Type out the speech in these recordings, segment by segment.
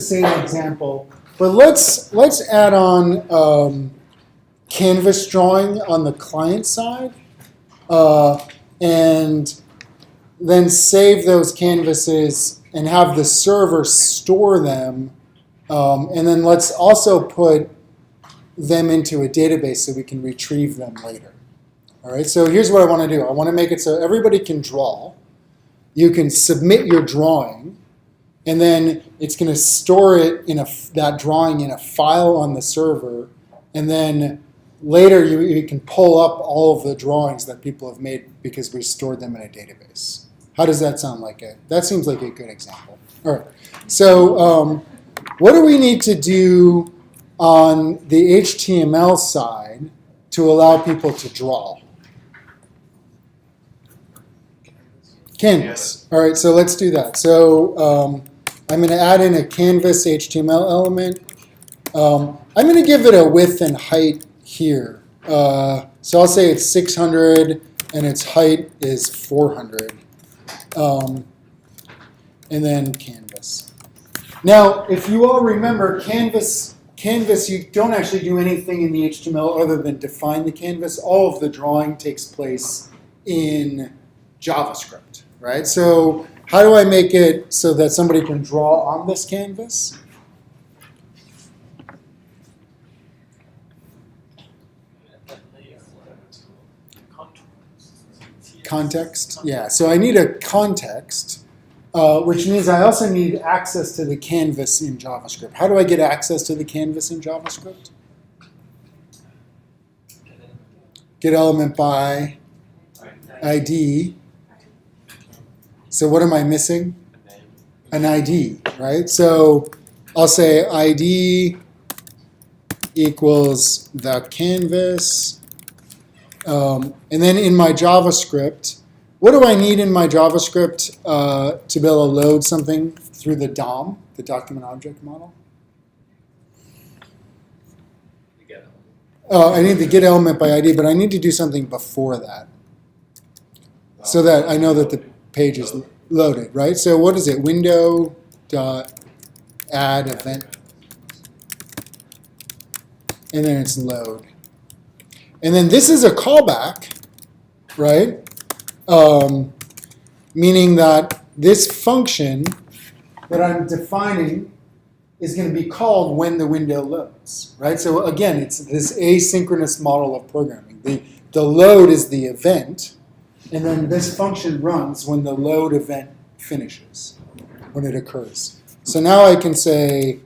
same example, but let's add on canvas drawing on the client side, and then save those canvases and have the server store them, and then let's also put them into a database so we can retrieve them later. All right, so here's what I want to do. I want to make it so everybody can draw. You can submit your drawing, and then it's going to store it in that drawing in a file on the server, and then later you can pull up all of the drawings that people have made because we stored them in a database. How does that sound like it? That seems like a good example. All right, so what do we need to do on the HTML side to allow people to draw? Canvas. All right, so let's do that. So I'm going to add in a canvas HTML element. I'm going to give it a width and height here. So I'll say it's 600 and its height is 400. And then canvas. Now, if you all remember, canvas, you don't actually do anything in the HTML other than define the canvas. All of the drawing takes place in JavaScript, right? So how do I make it so that somebody can draw on this canvas? Context, yeah. So I need a context, which means I also need access to the canvas in JavaScript. How do I get access to the canvas in JavaScript? Get element by ID. So what am I missing? An ID, right? So I'll say ID equals the canvas. And then in my JavaScript, what do I need in my JavaScript to be able to load something through the DOM, the document object model? I need the get element by ID, but I need to do something before that so that I know that the page is loaded, right? So what is it? Window dot add event, and then it's load. And then this is a callback, right? Meaning that this function that I'm defining is going to be called when the window loads, right? So again, it's this asynchronous model of programming. The load is the event, and then this function runs when the load event finishes, when it occurs. So now I can say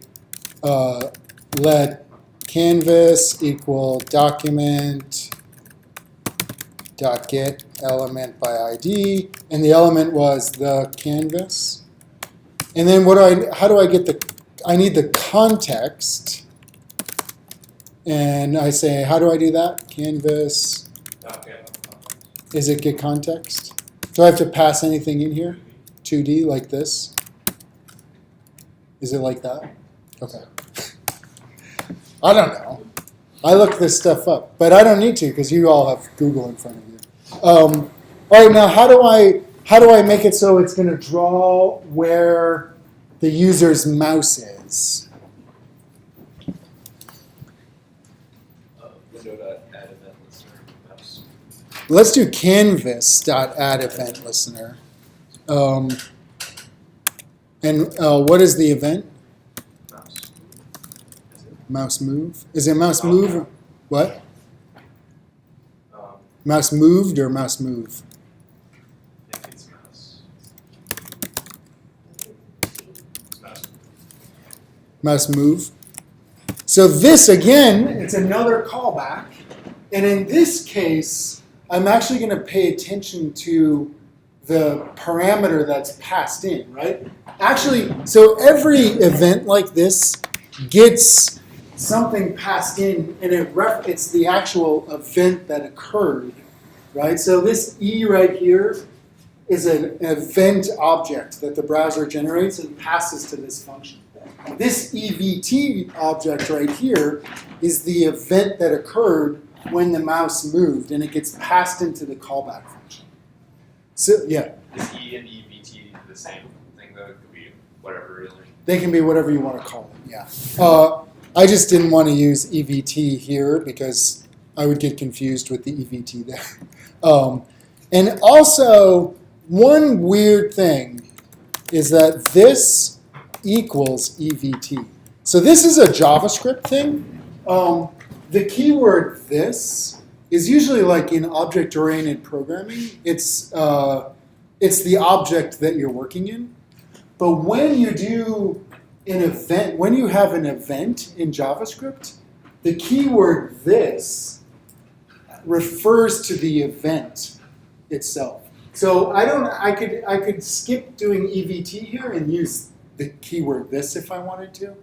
let canvas equal document dot get element by ID, and the element was the canvas. And then how do I get I need the context, and I say, how do I do that? Canvas, is it get context? Do I have to pass anything in here? 2D like this? Is it like that? Okay. I don't know. I look this stuff up, but I don't need to because you all have Google in front of you. All right, now how do I make it so it's going to draw where the user's mouse is? Window.addEventListener. Let's do canvas.addEventListener. And what is the event? Mouse move? Is it mouse move? Or what? Mouse moved or mouse move? I think it's mouse. Mouse move. So this, again, it's another callback. And in this case, I'm actually going to pay attention to the parameter that's passed in, right? Actually, so every event like this gets something passed in, and it's the actual event that occurred, right? So this E right here is an event object that the browser generates and passes to this function. This EVT object right here is the event that occurred when the mouse moved, and it gets passed into the callback function. So yeah. Is E and EVT the same thing though? It could be whatever really. They can be whatever you want to call them, yeah. I just didn't want to use EVT here because I would get confused with the EVT there. And also, one weird thing is that this equals EVT. So this is a JavaScript thing. The keyword this is usually like in object-oriented programming. It's the object that you're working in. But when you do an event, when you have an event in JavaScript, the keyword this refers to the event itself. So I could skip doing EVT here and use the keyword this if I wanted to.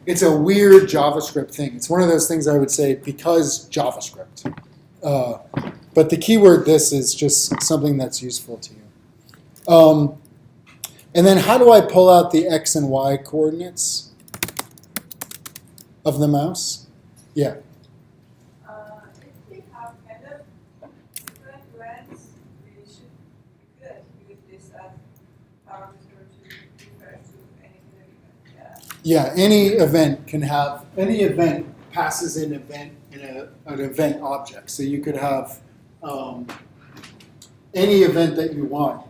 It's a weird JavaScript thing. It's one of those things I would say because JavaScript. But the keyword this is just something that's useful to you. And then how do I pull out the X and Y coordinates of the mouse? Yeah. If we have kind of different events, we could use this as parameter to refer to any kind of event. Yeah, any event passes an event in an event object. So you could have any event that you want.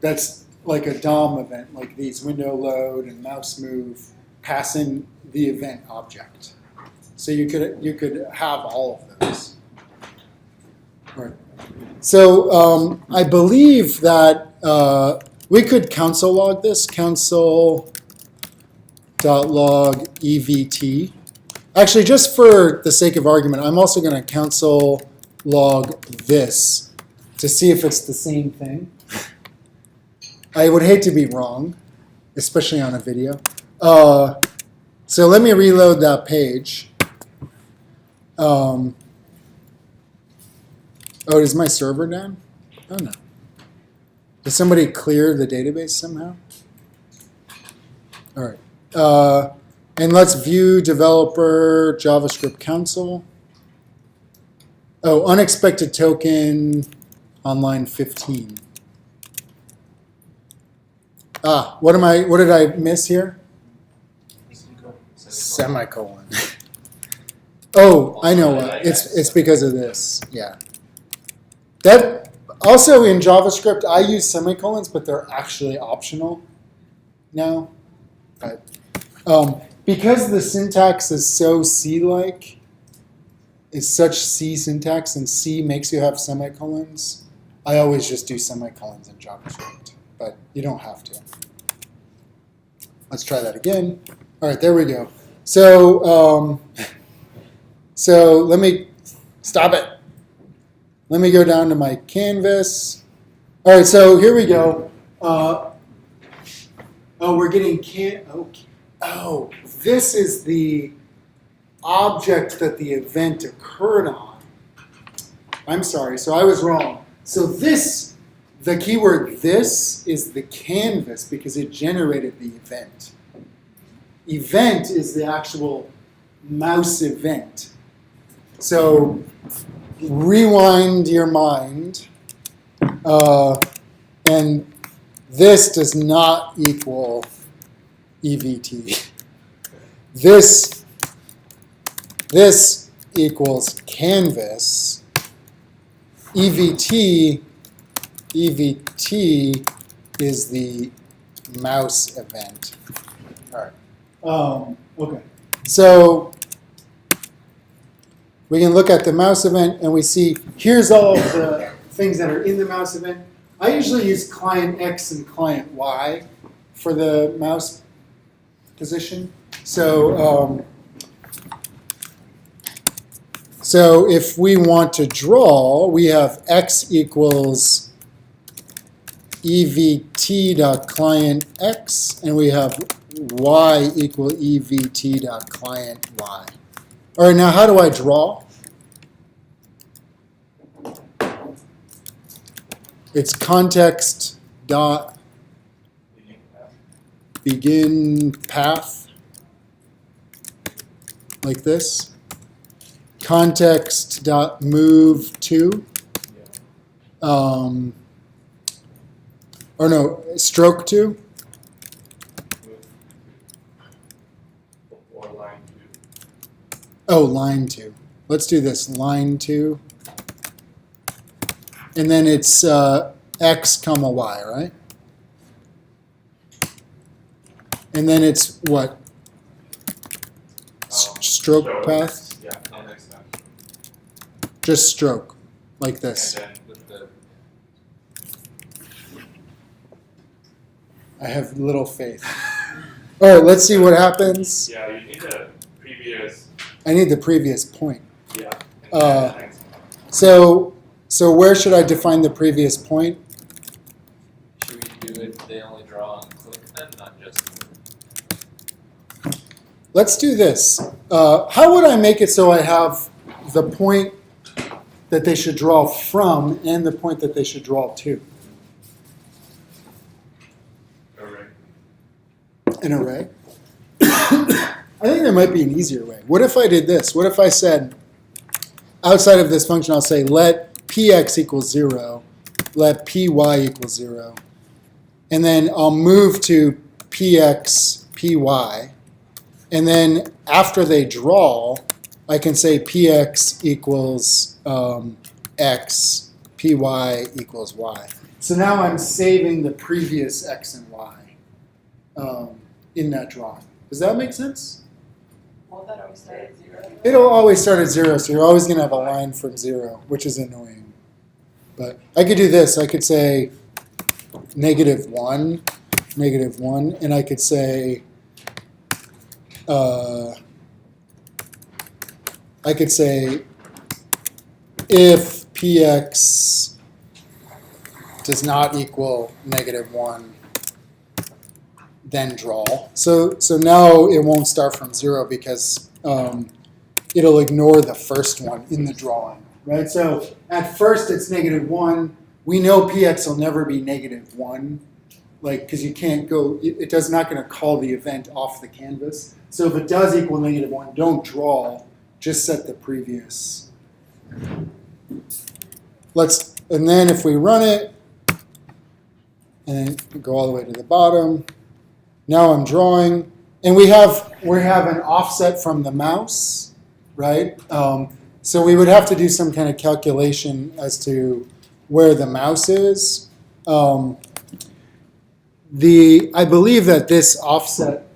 That's like a DOM event, like these window load and mouse move, pass in the event object. So you could have all of those. All right. So I believe that we could console log this, console.log EVT. Actually, just for the sake of argument, I'm also going to console log this to see if it's the same thing. I would hate to be wrong, especially on a video. So let me reload that page. Oh, is my server down? Oh, no. Did somebody clear the database somehow? All right. And let's view developer JavaScript console. Oh, unexpected token on line 15. What did I miss here? Semicolon. Oh, I know what. It's because of this. Yeah. That also in JavaScript I use semicolons, but they're actually optional now. But because the syntax is so C-like, it's such C syntax, and C makes you have semicolons, I always just do semicolons in JavaScript. But you don't have to. Let's try that again. All right, there we go. So, let me stop it. Let me go down to my canvas. All right, so here we go. We're getting this is the object that the event occurred on. I'm sorry, so I was wrong. So this, the keyword this is the canvas because it generated the event. Event is the actual mouse event. So rewind your mind, and this does not equal EVT. This equals canvas. EVT is the mouse event. All right. Okay. So we can look at the mouse event and we see here's all of the things that are in the mouse event. I usually use client X and client Y for the mouse position. So so if we want to draw, we have X equals EVT.clientX, and we have Y equal EVT.clientY. All right, now how do I draw? It's context dot begin path, like this. Context dot move to, or no, stroke to. or line 2. Oh, line 2. Let's do this, line 2. And then it's x comma y, right? And then it's what? Stroke path? Yeah, no next time. Just stroke, like this. And then with the I have little faith. All right, let's see what happens. yeah, you need the previous I need the previous point. and then the next one. So where should I define the previous point? Should we do it, they only draw on click then, not just... Let's do this. How would I make it so I have the point that they should draw from and the point that they should draw to? Array. An array? I think there might be an easier way. What if I did this? What if I said, outside of this function, I'll say let px equals 0, let py equals 0, and then I'll move to px, py, and then after they draw, I can say px equals x, py equals y. So now I'm saving the previous x and y in that drawing. Does that make sense? Won't that always start at 0? It'll always start at 0, so you're always going to have a line from 0, which is annoying. But I could do this. I could say -1, -1, and I could say if px does not equal -1, then draw. So now it won't start from 0 because it'll ignore the first one in the drawing, right? So at first it's -1. We know px will never be -1, like because you can't go. It does not going to call the event off the canvas. So if it does equal -1, don't draw. Just set the previous. And then if we run it, and then go all the way to the bottom. Now I'm drawing, and we have an offset from the mouse, right? So we would have to do some kind of calculation as to where the mouse is. I believe that this offset.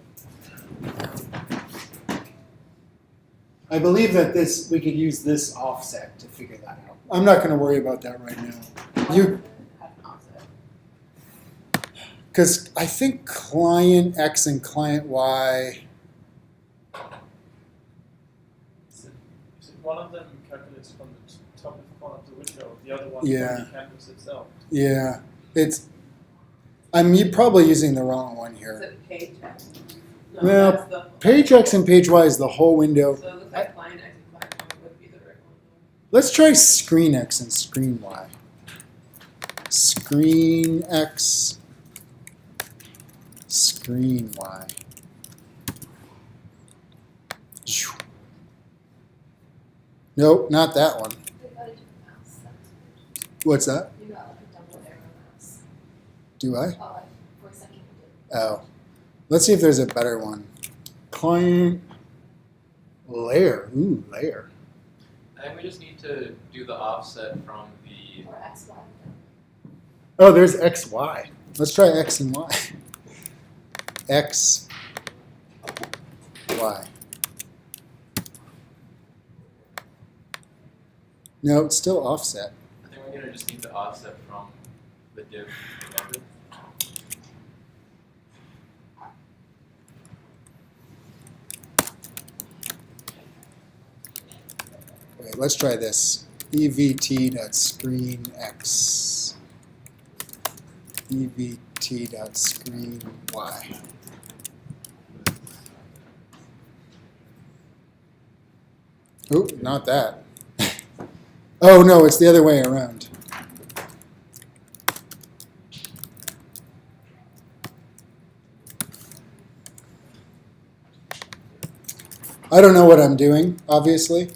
I believe that we could use this offset to figure that out. I'm not going to worry about that right now. You. Because I think client X and client Y. Is it one of them calculates from the top left corner of the window, the other one Yeah. from the canvas itself? Yeah, I'm probably using the wrong one Is here. it page X? No, Well, that's the Page X and page Y is the whole window. So it looks like client X and client Y would be the right one. Let's try screen X and screen Y. Screen X, screen Y. Nope, not that one. You got a different mouse. What's that? You got like a double arrow mouse. Do I? Oh, for a second you did. Oh. Let's see if there's a better one. Client layer. Ooh, layer. I think we just need to do the offset from the... Or X, Y. Oh, there's X, Y. Let's try X and Y. X, Y. No, it's still offset. I think we're going to just need the offset from the div method. Okay, let's try this. evt.screenX. evt.screenY. Oh, not that. Oh no, it's the other way around. I don't know what I'm doing, obviously.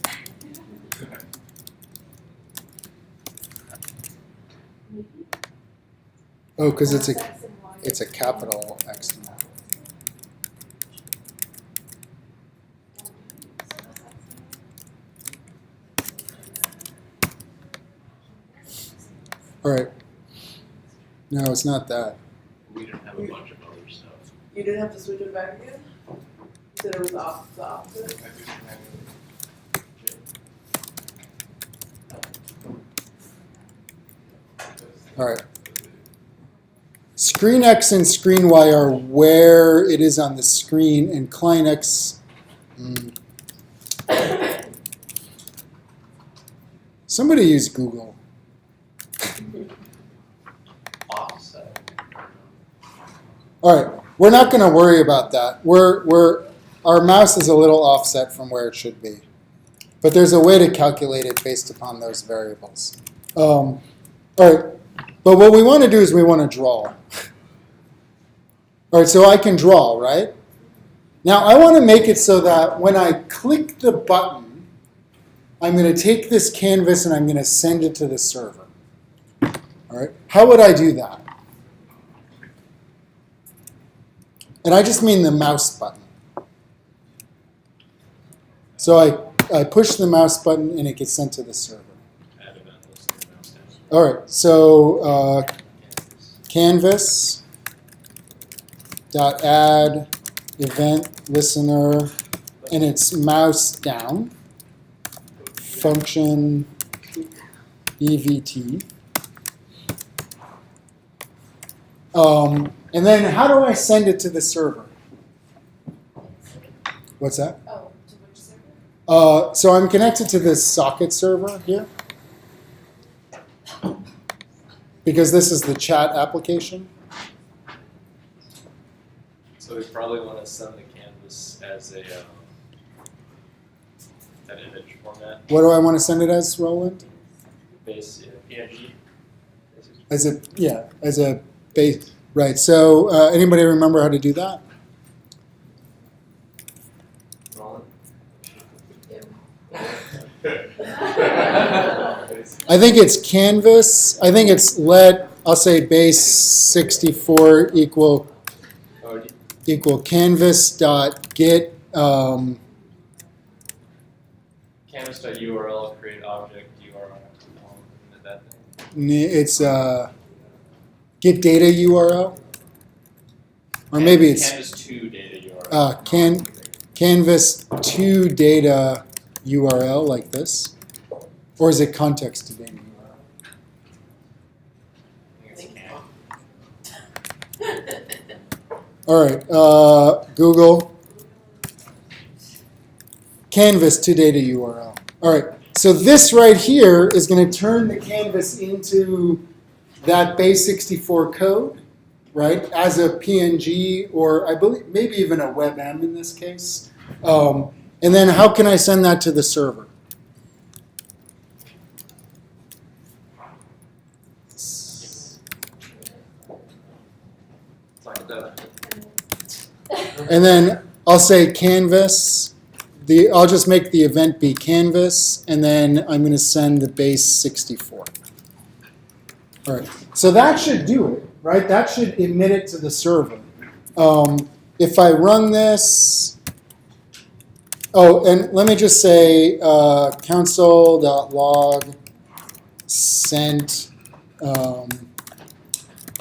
Oh, because it's a capital X. All right. No, it's not that. We didn't have a bunch of other stuff. You didn't have to switch it back again? You said it was the opposite? I do manually. All right. Screen X and screen Y are where it is on the screen, and client X. Somebody use Google. Offset. All right, we're not going to worry about that. Our mouse is a little offset from where it should be, but there's a way to calculate it based upon those variables. All right, but what we want to do is we want to draw. All right, so I can draw, right? Now I want to make it so that when I click the button, I'm going to take this canvas and I'm going to send it to the server. All right, how would I do that? And I just mean the mouse button. So I push the mouse button and it gets sent to the server. Add event list and mouse down. All right, so canvas.add event listener, and it's mouse down, function EVT. And then how do I send it to the server? What's that? Oh, to which server? So I'm connected to this socket server here because this is the chat application. So we probably want to send the canvas as a an image format, What do I want to send it as, Roland? base PNG. As a base, right? So anybody remember how to do that? Roland? I think it's canvas. I think it's I'll say base 64 equal canvas.get. Canvas.url create object URL. Is that thing? It's get data URL, or maybe it's Canvas to data URL. canvas to data URL like this, or is it context to data URL? I think it's All right, Google canvas to data URL. All right, so this right here is going to turn the canvas into that base 64 code, right, as a PNG, or I believe maybe even a WebM in this case. And then how can I send that to the server? like that. And then I'll say canvas. I'll just make the event be canvas, and then I'm going to send the base 64. All right, so that should do it, right? That should emit it to the server. If I run this, and let me just say console.log sent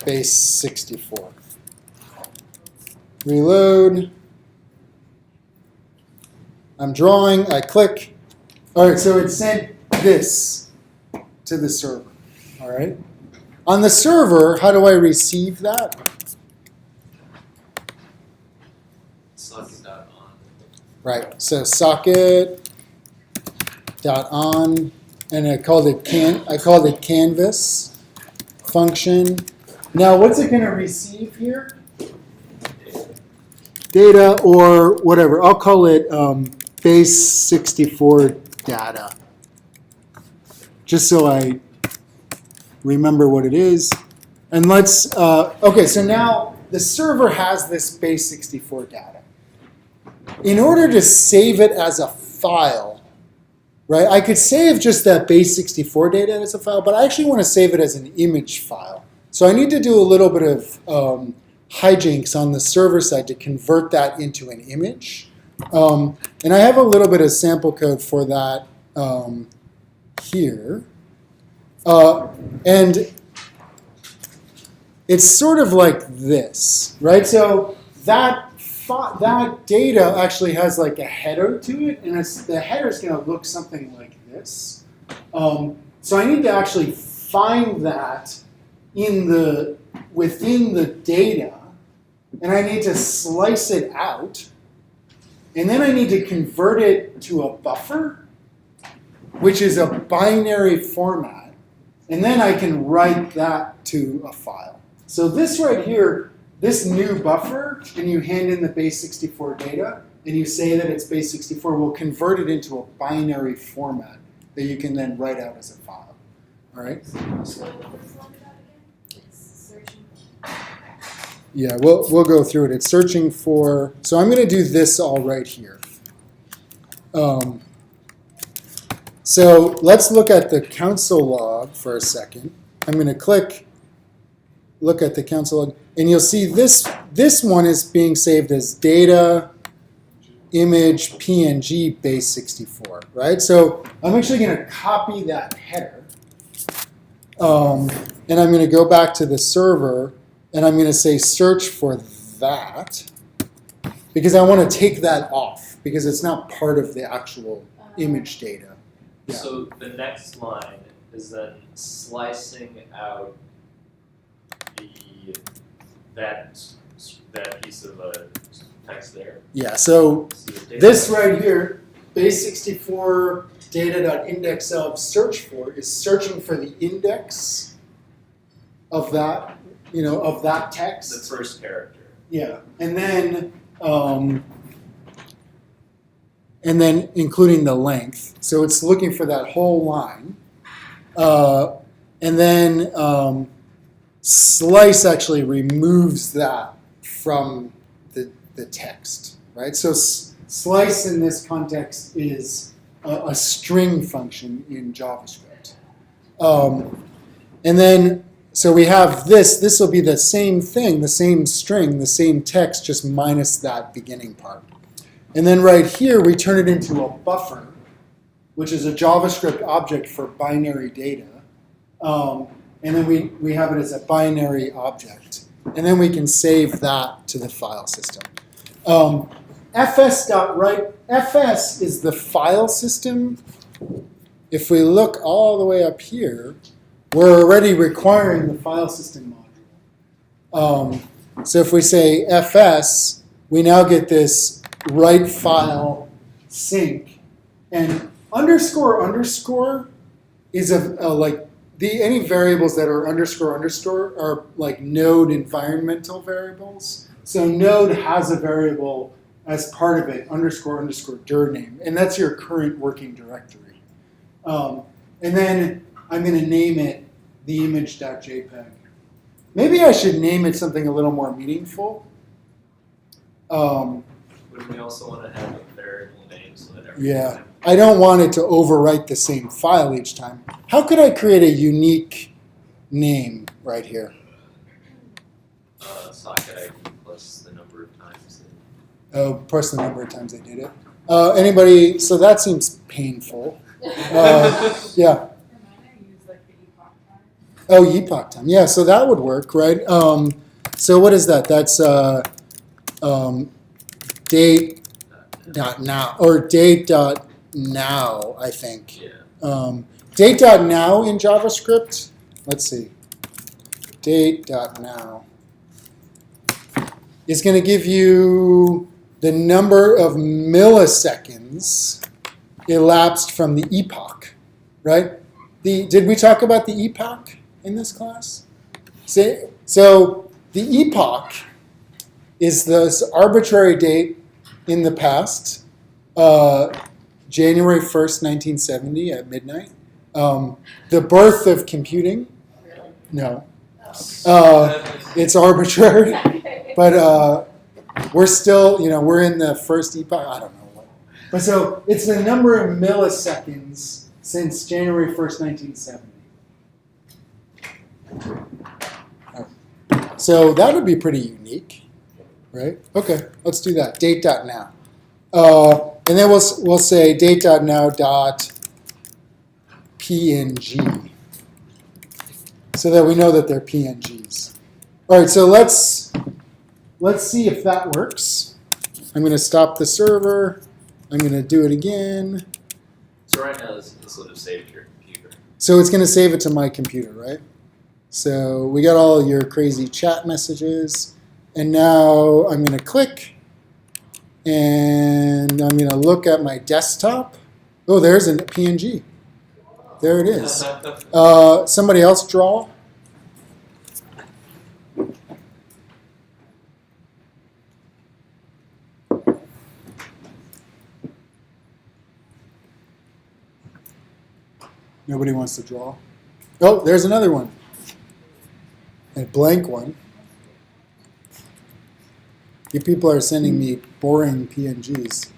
base 64. Reload. I'm drawing, I click. All right, so it sent this to the server. All right. On the server, how do I receive that? Socket.on. Right, so socket.on, and I called it canvas function. Now, what's it going to receive here? Data or whatever. I'll call it base 64 data, just so I remember what it is. And let's, okay, so now the server has this base 64 data. In order to save it as a file, right, I could save just that base 64 data as a file, but I actually want to save it as an image file. So I need to do a little bit of hijinks on the server side to convert that into an image. And I have a little bit of sample code for that here. And it's sort of like this, right? So that that data actually has like a header to it, and the header is going to look something like this. So I need to actually find that within the data, and I need to slice it out, and then I need to convert it to a buffer, which is a binary format, and then I can write that to a file. So this right here, this new buffer, and you hand in the base64 data, and you say that it's base64, will convert it into a binary format that you can then write out as a file. All right? So the first one about again? It's searching. Yeah, we'll go through it. It's searching for, so I'm going to do this all right here. So let's look at the console log for a second. I'm going to look at the console log, and you'll see this one is being saved as data image PNG base64, right? So I'm actually going to copy that header, and I'm going to go back to the server, and I'm going to say search for that, because I want to take that off, because it's not part of the actual image data. Yeah. So the next line is then slicing out that piece of text there. Yeah, so So the data- this right here, base64 data.index of search for, is searching for the index of that, of that text. the first character. Yeah, and then including the length. So it's looking for that whole line. And then slice actually removes that from the text, right? So slice in this context is a string function in JavaScript. And then, so we have this will be the same thing, the same string, the same text, just minus that beginning part. And then right here, we turn it into a buffer, which is a JavaScript object for binary data. And then we have it as a binary object. And then we can save that to the file system. fs.write, fs is the file system. If we look all the way up here, we're already requiring the file system module. So if we say fs, we now get this write file sync, and underscore is any variables that are underscore are like node environmental variables. So node has a variable as part of it, underscore dir name, and that's your current working directory. And then I'm going to name it the image.jpg. Maybe I should name it something a little more meaningful. Would we also want to have a variable name so that every Yeah, time I don't want it to overwrite the same file each time. How could I create a unique name right here? socket ID plus the number of times. Oh, plus the number of times I did it. Anybody? So that seems painful. Yeah. Reminder, use like the epoch time. Oh, epoch time. Yeah, so that would work, right? So what is that? That's date.now or date.now, I think. Yeah. Date.now in JavaScript. Let's see. Date.now is going to give you the number of milliseconds elapsed from the epoch, right? Did we talk about the epoch in this class? So the epoch is this arbitrary date in the past, January 1st, 1970 at midnight. The birth of computing? No. It's arbitrary, but we're still, we're in the first epoch. I don't know what. But so it's the number of milliseconds since January 1st, 1970. So that would be pretty unique, right? Okay, let's do that. Date.now. And then we'll say date.now.png so that we know that they're PNGs. All right, so let's see if that works. I'm going to stop the server. I'm going to do it again. So right now this will just save to your computer. So it's going to save it to my computer, right? So we got all your crazy chat messages. And now I'm going to click. And I'm going to look at my desktop. Oh, there's a PNG. There it is. Somebody else draw? Nobody wants to draw. Oh, there's another one. A blank one. You people are sending me boring PNGs.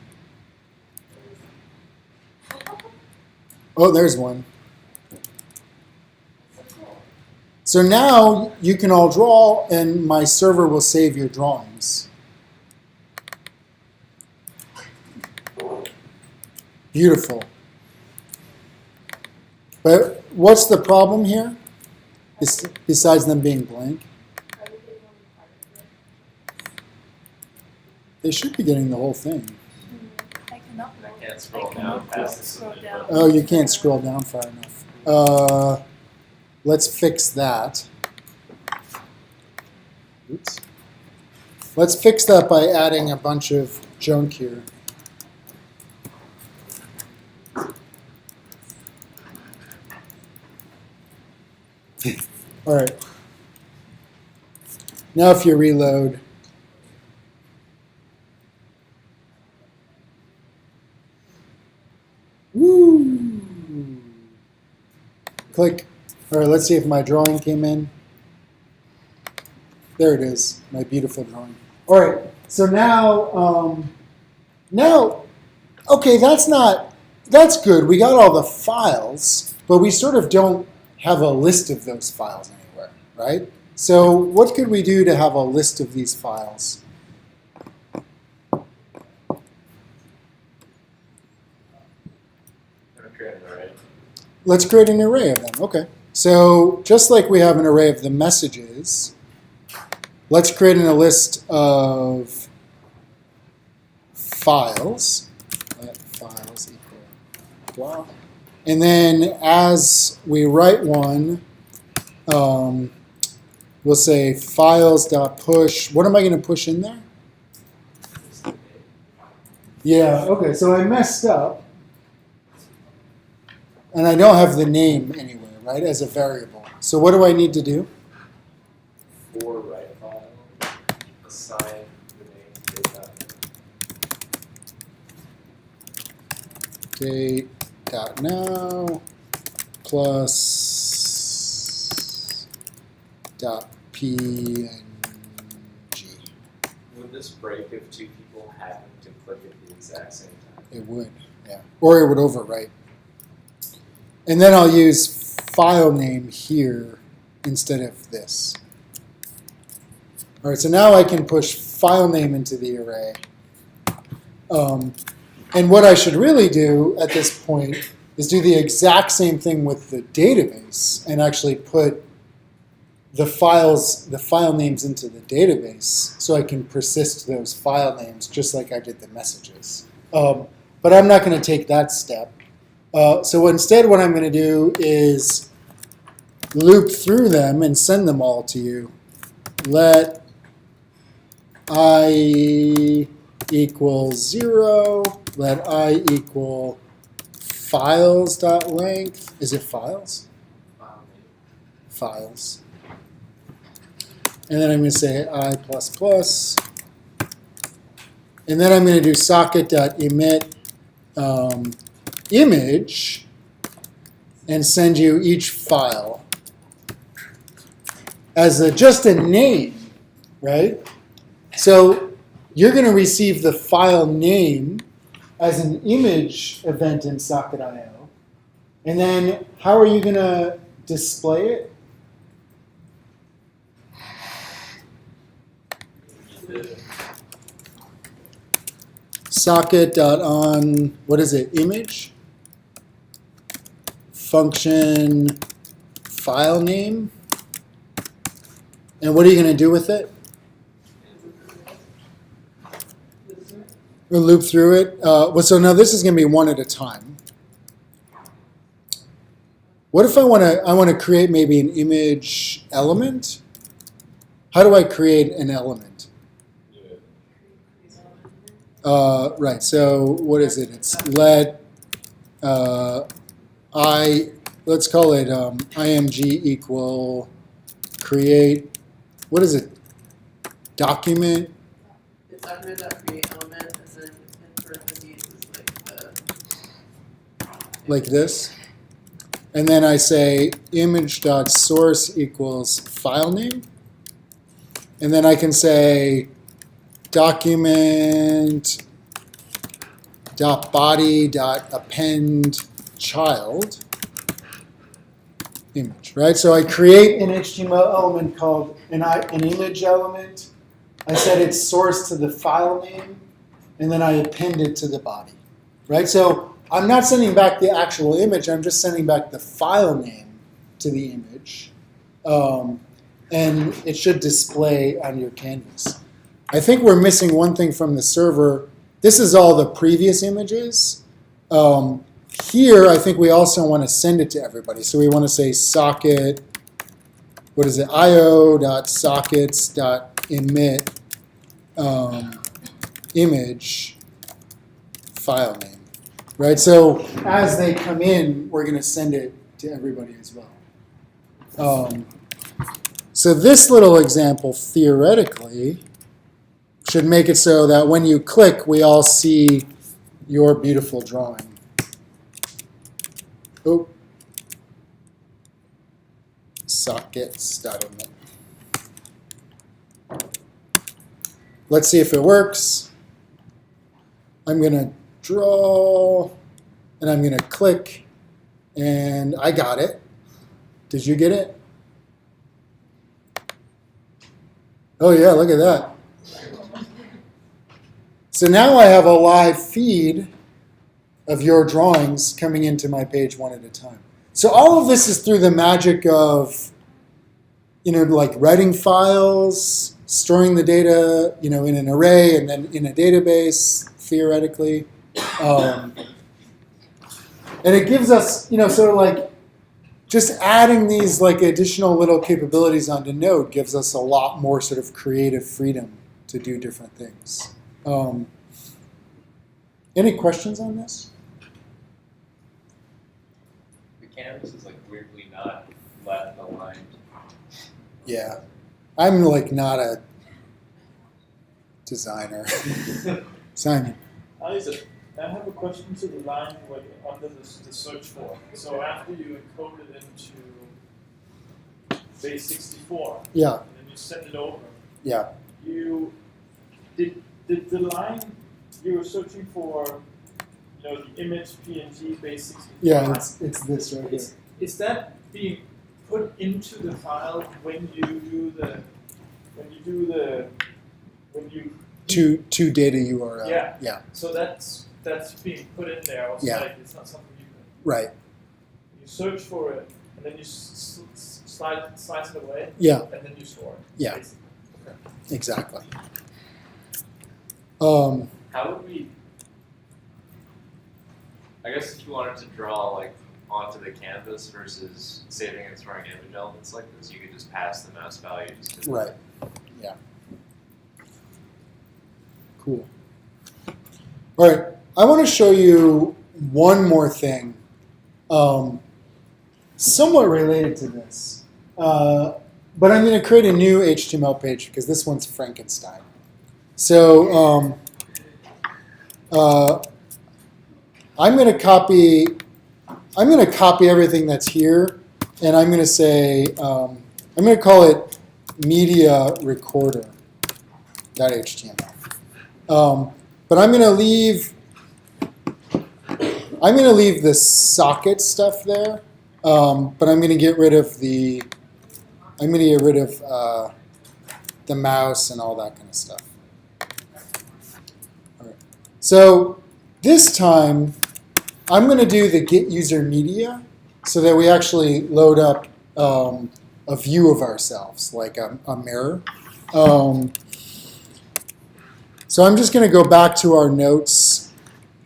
Oh, there's one. So now you can all draw, and my server will save your drawings. Beautiful. But what's the problem here? Besides them being blank? They should be getting the whole thing. I cannot. I can't scroll down past this. Scroll down. Oh, you can't scroll down far enough. Let's fix that. Oops. Let's fix that by adding a bunch of junk here. All right. Now if you reload, woo! Click. All right, let's see if my drawing came in. There it is, my beautiful drawing. All right, so now, okay, that's good. We got all the files, but we sort of don't have a list of those files anywhere, right? So what could we do to have a list of these files? Create an array. Let's create an array of them. Okay. So just like we have an array of the messages, let's create a list of files. Let files equal blah. And then as we write one, we'll say files.push. What am I going to push in there? Yeah, okay, so I messed up. And I don't have the name anywhere, right, as a variable. So what do I need to do? For write file, assign the name Date.now plus .png. Would this break if two people happen to click at the exact same time? It would, yeah. Or it would overwrite. And then I'll use file name here instead of this. All right, so now I can push file name into the array. And what I should really do at this point is do the exact same thing with the database and actually put the file names into the database so I can persist those file names just like I did the messages. But I'm not going to take that step. So instead what I'm going to do is loop through them and send them all to you. Let I equal 0. Let I equal files.length. Is it files? Files. And then I'm going to say I++. And then I'm going to do socket.emit image and send you each file as just a name, right? So you're going to receive the file name as an image event in socket.io. And then how are you going to display it? Socket.on, what is it, image? Function file name. And what are you going to do with it? We'll loop through it. Well, so now this is going to be one at a time. What if I want to create maybe an image element? How do I create an element? Right. So what is it? It's let let's call it img equal create. What is it? Document. It's document.create element, and then in parentheses is Like this. And then I say image.source equals file name. And then I can say document.body.append child image, right? So I create an HTML element called an image element. I set its source to the file name, and then I append it to the body, right? So I'm not sending back the actual image. I'm just sending back the file name to the image, and it should display on your canvas. I think we're missing one thing from the server. This is all the previous images. Here, I think we also want to send it to everybody. So we want to say socket, what is it, io.sockets.emit image file name, right? So as they come in, we're going to send it to everybody as well. So this little example, theoretically, should make it so that when you click, we all see your beautiful drawing. Oh. Sockets.emit. Let's see if it works. I'm going to draw, and I'm going to click, and I got it. Did you get it? Oh yeah, look at that. So now I have a live feed of your drawings coming into my page one at a time. So all of this is through the magic of, like writing files, storing the data, in an array and then in a database, theoretically. And it gives us, sort of like just adding these like additional little capabilities onto Node gives us a lot more sort of creative freedom to do different things. Any questions on this? The canvas is like weirdly not left aligned. Yeah, I'm like not a designer. Simon. I have a question to the line where you're under the search for. So after you encode it into base 64, Yeah. and then you send it over, Yeah. you did the line you were searching for, the image PNG base 64. Yeah, it's this right here. Is that being put into the file when you To data URL. Yeah. Yeah. So that's being put in there. Also, Yeah. like, it's not something you can. Right. You search for it, and then you slice it away. Yeah. And then you store it. Yeah. Basically. Okay. Exactly. How would we? I guess if you wanted to draw like onto the canvas versus saving and storing image elements like this, you could just pass the mouse values to the Right. Yeah. Cool. All right. I want to show you one more thing, somewhat related to this. But I'm going to create a new HTML page because this one's Frankenstein. So I'm going to copy everything that's here, and I'm going to say I'm going to call it media recorder.html. But I'm going to leave the socket stuff there, but I'm going to get rid of the mouse and all that kind of stuff. All right. So this time I'm going to do the get user media so that we actually load up a view of ourselves, like a mirror. So I'm just going to go back to our notes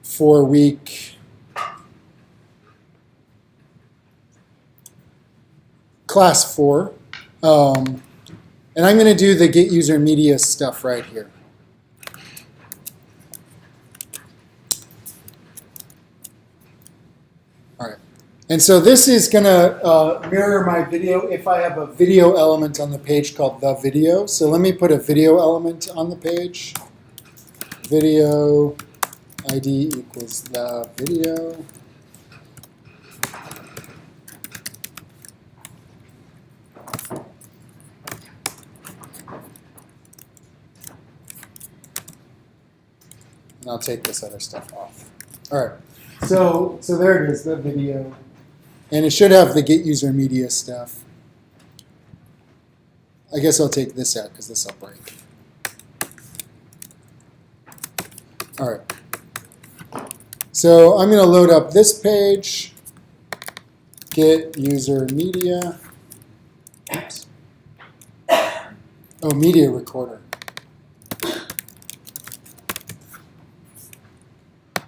for class 4. And I'm going to do the get user media stuff right here. All right. And so this is going to mirror my video if I have a video element on the page called the video. So let me put a video element on the page. Video ID equals the video. And I'll take this other stuff off. All right. So there it is, the video. And it should have the get user media stuff. I guess I'll take this out because this will break. All right. So I'm going to load up this page, get user media. Oops. Oh, media recorder.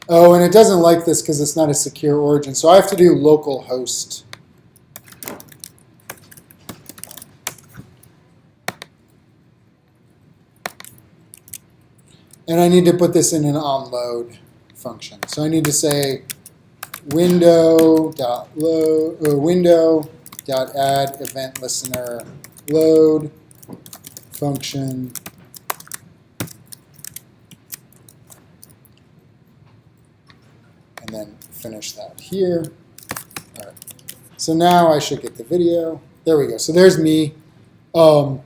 Oh, and it doesn't like this because it's not a secure origin. So I have to do localhost. And I need to put this in an onload function. So I need to say window.add event listener load function. And then finish that here. All right. So now I should get the video. There we go. So there's me. So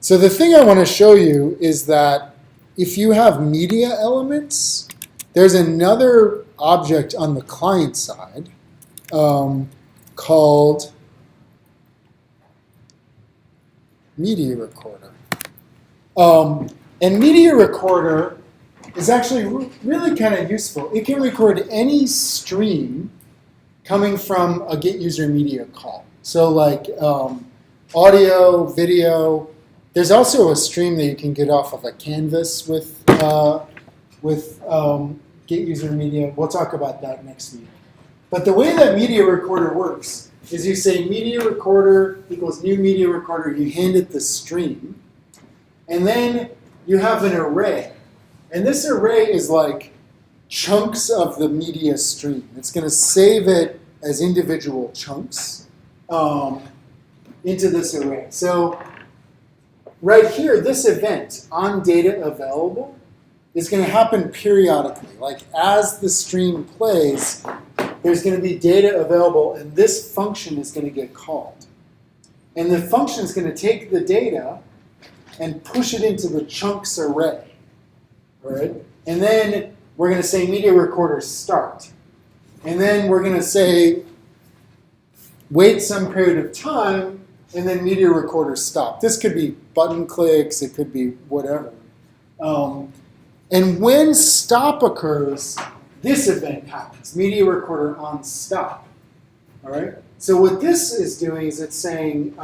the thing I want to show you is that if you have media elements, there's another object on the client side called media recorder. And media recorder is actually really kind of useful. It can record any stream coming from a get user media call. So like audio, video. There's also a stream that you can get off of a canvas with get user media. We'll talk about that next week. But the way that media recorder works is you say media recorder equals new media recorder. You hand it the stream. And then you have an array. And this array is like chunks of the media stream. It's going to save it as individual chunks into this array. So right here, this event, on data available, is going to happen periodically. Like as the stream plays, there's going to be data available, and this function is going to get called. And the function is going to take the data and push it into the chunks array. All right? And then we're going to say media recorder start. And then we're going to say wait some period of time, and then media recorder stop. This could be button clicks, it could be whatever. And when stop occurs, this event happens, media recorder on stop. All right? So what this is doing is it's saying,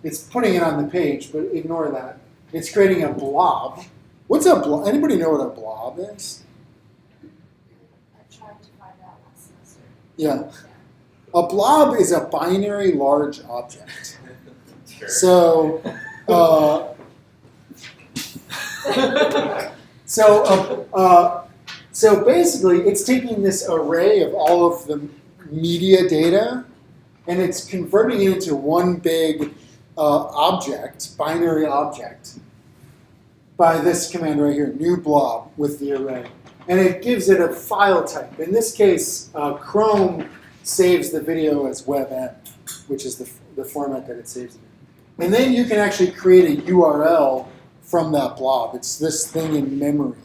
it's putting it on the page, but ignore that. It's creating a blob. What's a blob? Anybody know what a blob is? I tried to find out last semester. Yeah. A blob is a binary large object. Sure. So, so basically, it's taking this array of all of the media data, and it's converting it into one big object, binary object, by this command right here, new blob with the array. And it gives it a file type. In this case, Chrome saves the video as WebM, which is the format that it saves it in. And then you can actually create a URL from that blob. It's this thing in memory.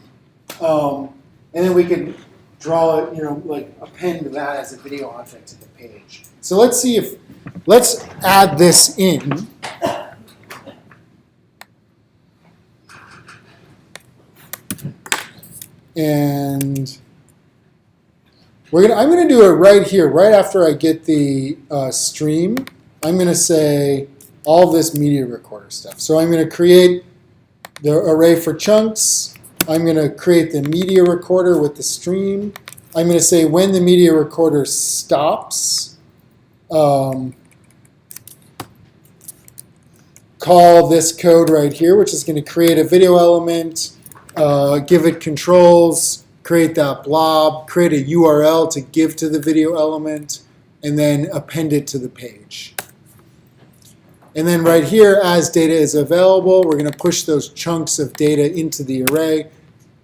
And then we can draw it, like append that as a video object to the page. So let's see let's add this in. And I'm going to do it right here, right after I get the stream. I'm going to say all this media recorder stuff. So I'm going to create the array for chunks. I'm going to create the media recorder with the stream. I'm going to say when the media recorder stops, call this code right here, which is going to create a video element, give it controls, create that blob, create a URL to give to the video element, and then append it to the page. And then right here, as data is available, we're going to push those chunks of data into the array.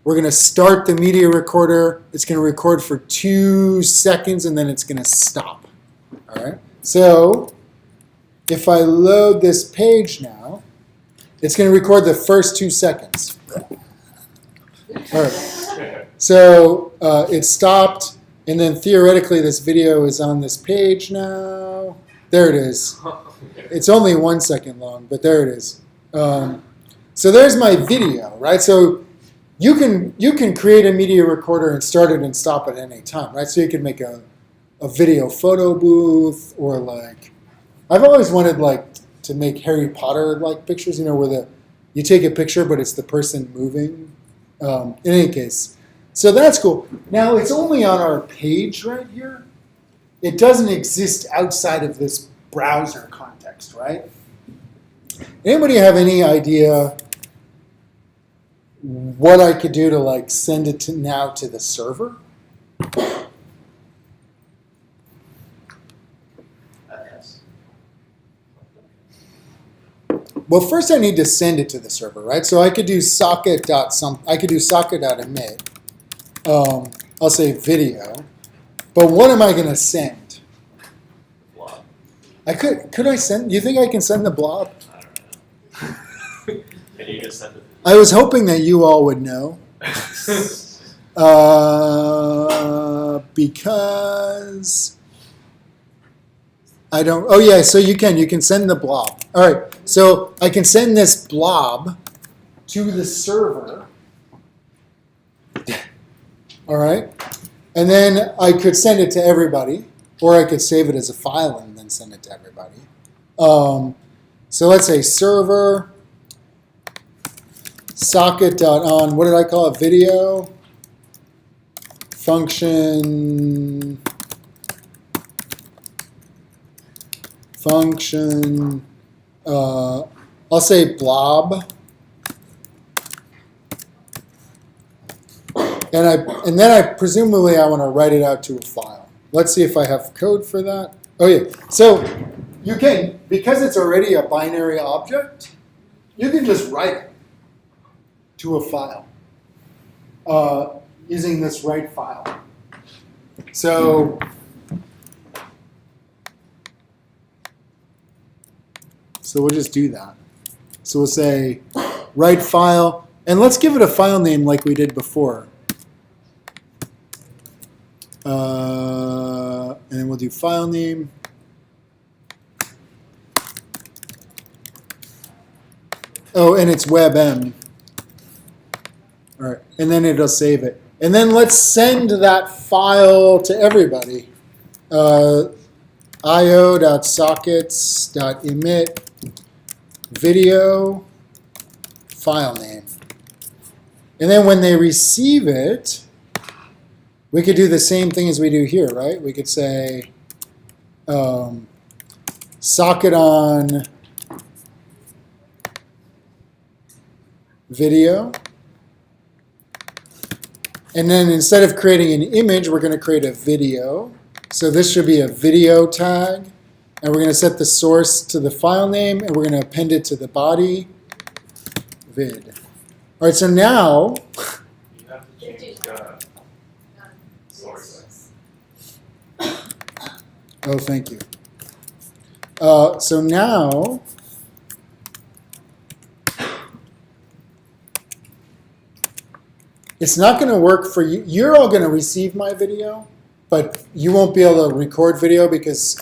We're going to start the media recorder. It's going to record for 2 seconds, and then it's going to stop. All right. So if I load this page now, it's going to record the first 2 seconds. All right. So it stopped, and then theoretically this video is on this page now. There it is. It's only 1 second long, but there it is. So there's my video, right? So you can create a media recorder and start it and stop it at any time, right? So you can make a video photo booth, or like, I've always wanted like to make Harry Potter like pictures, you know, where you take a picture but it's the person moving. In any case, so that's cool. Now it's only on our page right here. It doesn't exist outside of this browser context, right? Anybody have any idea what I could do to like send it to the server? Yes. Well, first I need to send it to the server, right? So I could do socket.emit. I'll say video, but what am I going to send? Blob. Could I send? Do you think I can send the blob? I don't know. Can you just send it? I was hoping that you all would know. Because I don't. Oh yeah, so you can send the blob. All right, so I can send this blob to the server. All right, and then I could send it to everybody, or I could save it as a file and then send it to everybody. So let's say server socket.on. What did I call it? Video function. I'll say blob, and then I presumably I want to write it out to a file. Let's see if I have code for that. Oh yeah, so you can, because it's already a binary object, you can just write it to a file using this write file. So we'll just do that. So we'll say write file, and let's give it a file name like we did before. And then we'll do file name. Oh, and it's WebM. All right, and then it'll save it. And then let's send that file to everybody. io.sockets.emit video file name. And then when they receive it, we could do the same thing as we do here, right? We could say socket on video. And then instead of creating an image, we're going to create a video. So this should be a video tag. And we're going to set the source to the file name, and we're going to append it to the body vid. All right, so now, You have to change the source. oh, thank you. So now, it's not going to work for you. You're all going to receive my video, but you won't be able to record video because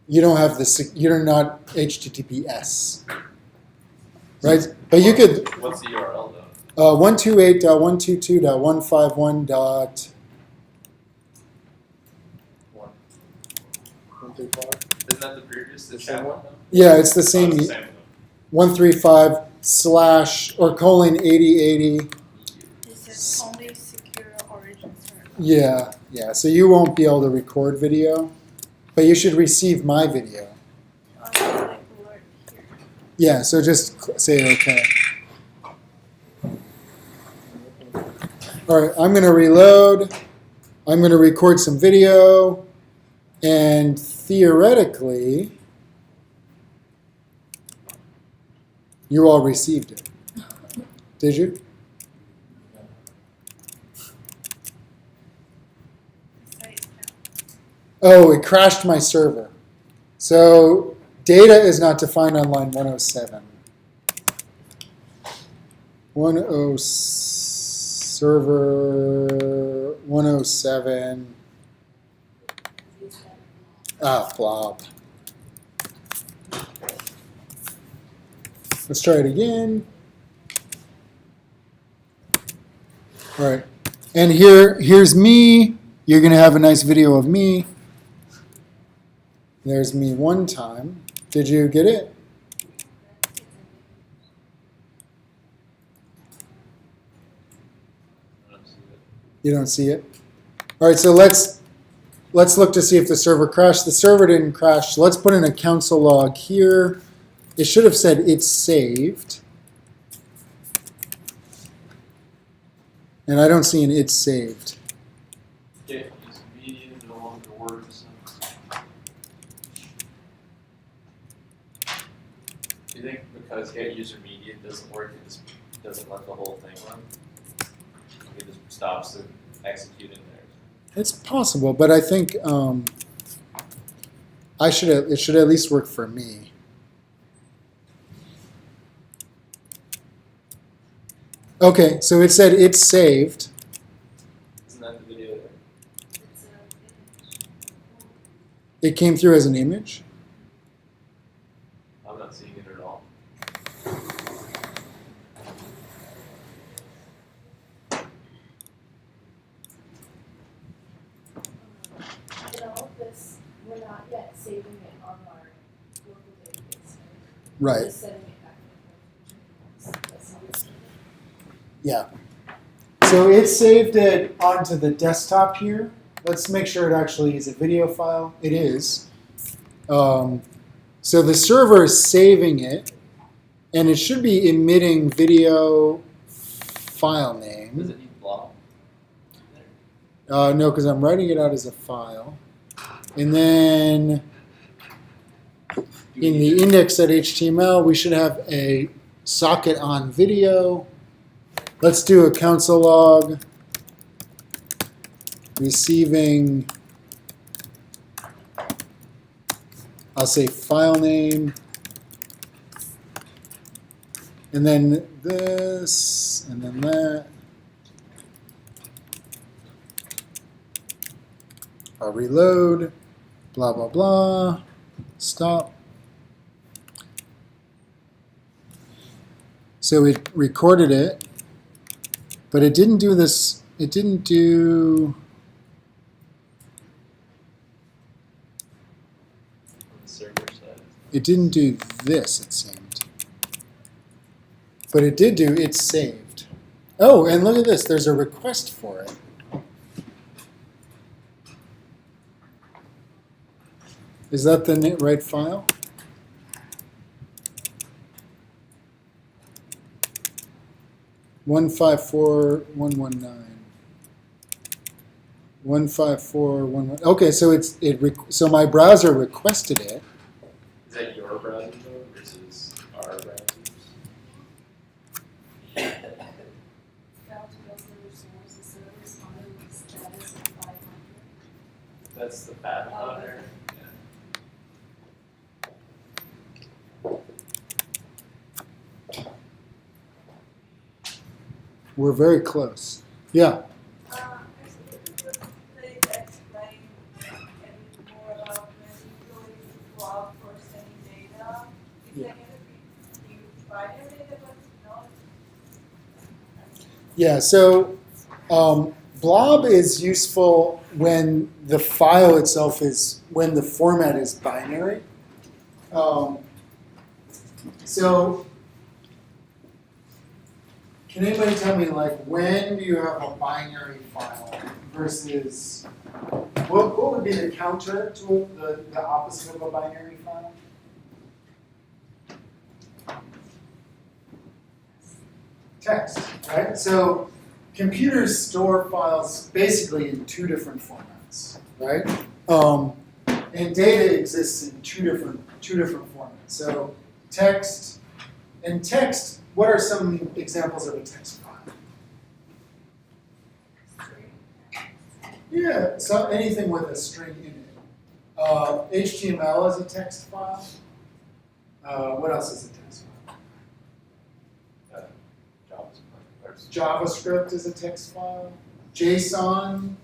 you don't have the, you're not HTTPS, right? But you could. What's the URL though? 128.122.151. 135. Isn't that the previous, the The chat same one? one? Yeah, it's the same. Oh, it's the same one. 135 slash or colon 8080. It says only secure origin server. Yeah, yeah. So you won't be able to record video, but you should receive my video. Oh, it's like alert here. Yeah, so just say okay. All right, I'm going to reload. I'm going to record some video, and theoretically, you all received it. Did you? Site count. Oh, it crashed my server. So data is not defined on line 107. 10 server 107. Ah, blob. Let's try it again. All right. And here's me. You're going to have a nice video of me. There's me one time. Did you get it? I don't see it. You don't see it? All right, so let's look to see if the server crashed. The server didn't crash. So let's put in a console log here. It should have said it's saved. And I don't see an it's saved. Get use media no longer works. Do you think because get user media doesn't work, it just doesn't let the whole thing run? It just stops the executing there. It's possible, but I think it should at least work for me. Okay, so it said it's saved. Isn't that the video there? It's a It came through as an image. I'm not seeing it at all. in all of this, we're not yet saving it on our local database. We're Right. just setting it back in the That's how it's saved. Yeah. So it saved it onto the desktop here. Let's make sure it actually is a video file. It is. So the server is saving it, and it should be emitting video file Does name. it need blob? No, because I'm writing it out as a file. And then in the index.html, we should have a socket on video. Let's do a console log. Receiving, I'll say file name. And then this, and then that. I'll reload, blah, blah, blah, stop. So it recorded it, but it didn't do this, it didn't do, On the server side. it didn't do this, it seemed. But it did do it's saved. Oh, and look at this, there's a request for it. Is that the right file? One 154.119. 154.119. Okay, so so my browser requested it. Is that your browser though versus our browsers? Failed to build server source, the server responded with status of 500. That's the bad one on there. We're very close. Yeah. Actually, if you could please explain any more about when you go into blob for sending data. Is there going to be binary data, but not? Yeah, so blob is useful when the file itself when the format is binary. So, can anybody tell me, like, when do you have a binary file versus, what would be the counter to the opposite of a binary file? Text, right? So computers store files basically in two different formats, right? And data exists in two different formats. So text, what are some examples of a text file? Yeah, so anything with a string in it. HTML is a text file. What else is a text file? JavaScript is a text file. JSON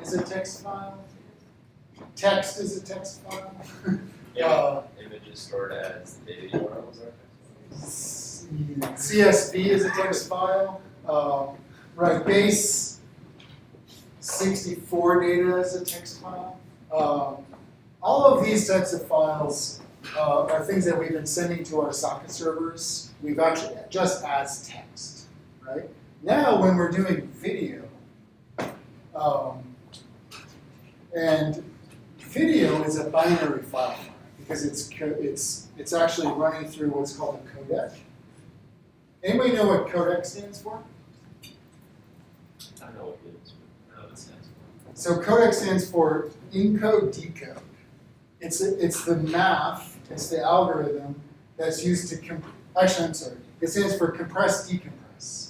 is a text file. Text is a text file. Images stored as data URLs are text CSV is a text file. Right, base 64 data is a text file. All of these types of files are things that we've been sending to our socket servers. We've actually just as text, right? Now, when we're doing video, and video is a binary file because it's actually running through what's called a codec. Anybody know what codec stands for? I don't know what it is, but I know what it stands for. So codec stands for encode decode. It's the math, it's the algorithm that's used to it stands for compress decompress.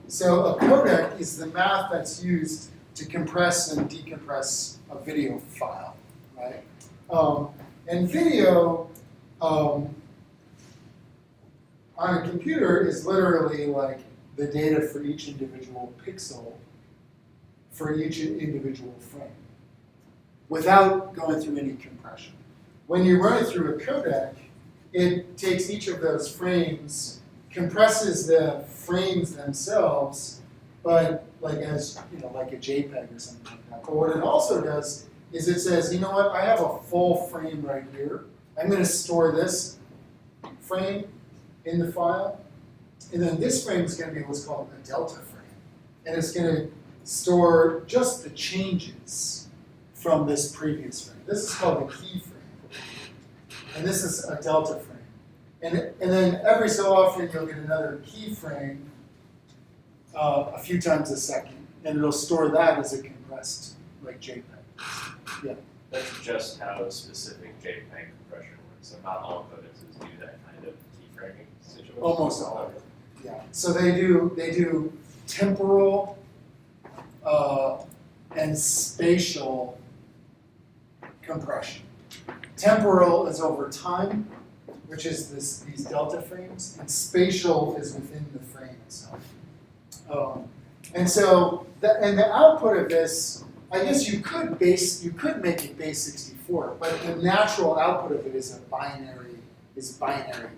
So a codec is the math that's used to compress and decompress a video file, right? And video on a computer is literally like the data for each individual pixel for each individual frame without going through any compression. When you run it through a codec, it takes each of those frames, compresses the frames themselves, but like like a JPEG or something like that. But what it also does is it says, you know what, I have a full frame right here. I'm going to store this frame in the file, and then this frame is going to be what's called a delta frame, and it's going to store just the changes from this previous frame. This is called a key frame, and this is a delta frame. And then every so often you'll get another key frame a few times a second, and it'll store that as a compressed like JPEG. Yeah. That's just how specific JPEG compression works. So not all codecs do that kind of keyframing situation. Almost all of it. Yeah. So they do temporal and spatial compression. Temporal is over time, which is these delta frames, and spatial is within the frame itself. And so the output of this, I guess you could make it base 64, but the natural output of it is binary data.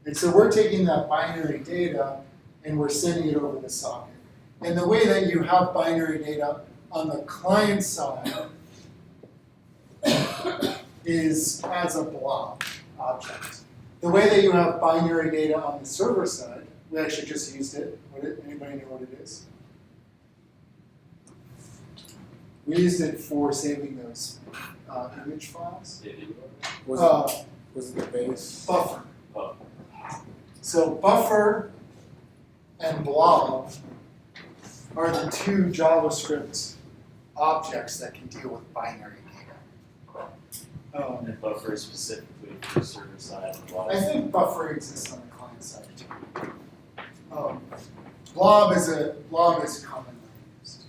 And so we're taking that binary data and we're sending it over the socket. And the way that you have binary data on the client side is as a blob object. The way that you have binary data on the server side, we actually just used it. Anybody know what it is? We used it for saving those image files. Was it the base? Buffer. Oh. So buffer and blob are the two JavaScript objects that can deal with binary data. And buffer specifically for server side. I think buffer exists on the client side too. Blob is commonly used.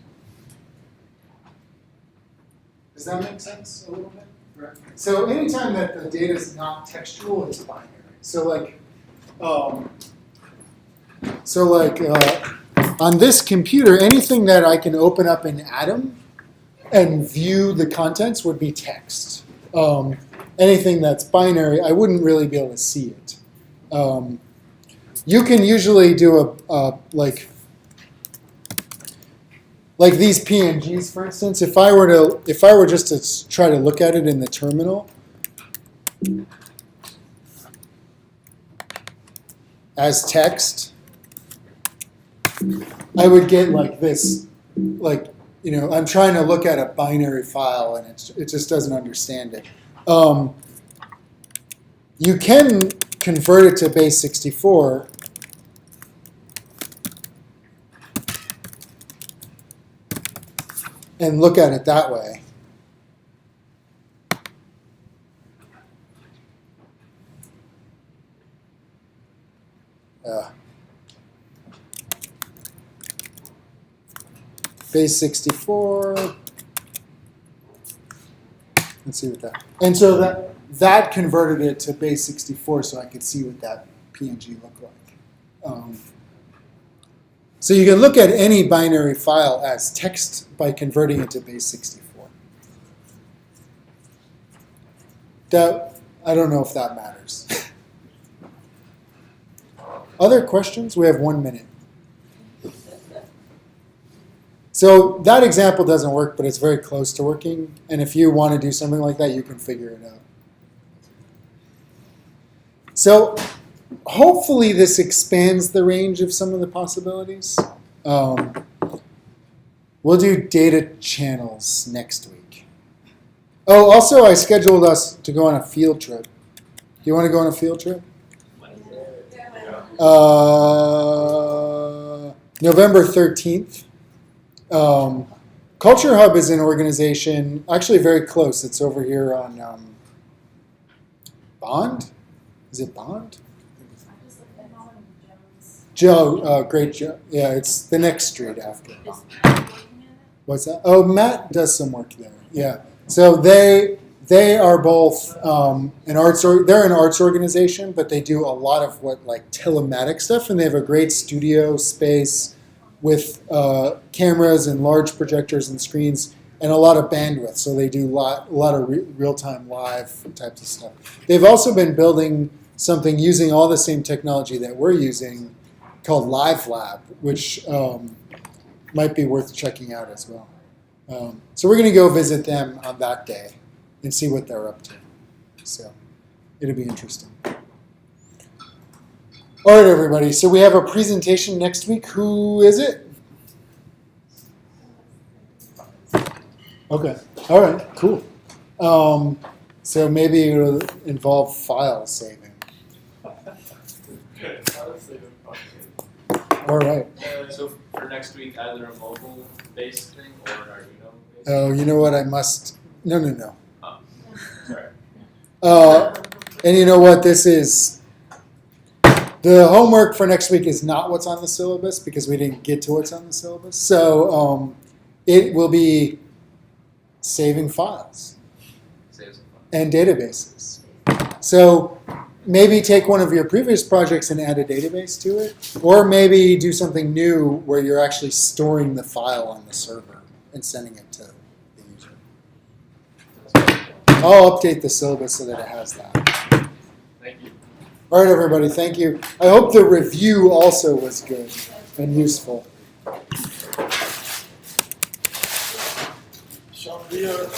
Does that make sense a little bit? Right. So anytime that the data is not textual, it's binary. So on this computer, anything that I can open up in Atom and view the contents would be text. Anything that's binary, I wouldn't really be able to see it. You can usually do like these PNGs, for instance, if I were just to try to look at it in the terminal as text, I would get like this, like, you know, I'm trying to look at a binary file and it just doesn't understand it. You can convert it to base 64. And look at it that way. Base 64. Let's see what that. And so that converted it to base 64, so I could see what that PNG looked like. So you can look at any binary file as text by converting it to base 64. I don't know if that matters. Other questions? We have 1 minute. So that example doesn't work, but it's very close to working. And if you want to do something like that, you can figure it out. So hopefully this expands the range of some of the possibilities. We'll do data channels next week. Oh, also I scheduled us to go on a field trip. Do you want to go on a field trip? November 13th. Culture Hub is an organization, actually very close. It's over here on Bond? Is it Bond? Joe, great Joe. Yeah, it's the next street after. What's that? Oh, Matt does some work there. Yeah. So they are both they're an arts organization, but they do a lot of what like telematic stuff, and they have a great studio space with cameras and large projectors and screens and a lot of bandwidth. So they do a lot of real-time live types of stuff. They've also been building something using all the same technology that we're using called Live Lab, which might be worth checking out as well. So we're going to go visit them on that day and see what they're up to. So it'll be interesting. All right, everybody. So we have a presentation next week. Who is it? Okay. All right. Cool. So maybe it'll involve file saving. All right. So for next week, either a mobile-based thing or an Arduino-based? Oh, you know what? I must. No. Oh, sorry. And you know what? This is. The homework for next week is not what's on the syllabus because we didn't get to what's on the syllabus. So it will be saving files and databases. So maybe take one of your previous projects and add a database to it, or maybe do something new where you're actually storing the file on the server and sending it to the user. I'll update the syllabus so that it has that. Thank you. All right, everybody, thank you. I hope the review also was good and useful. Sean, we are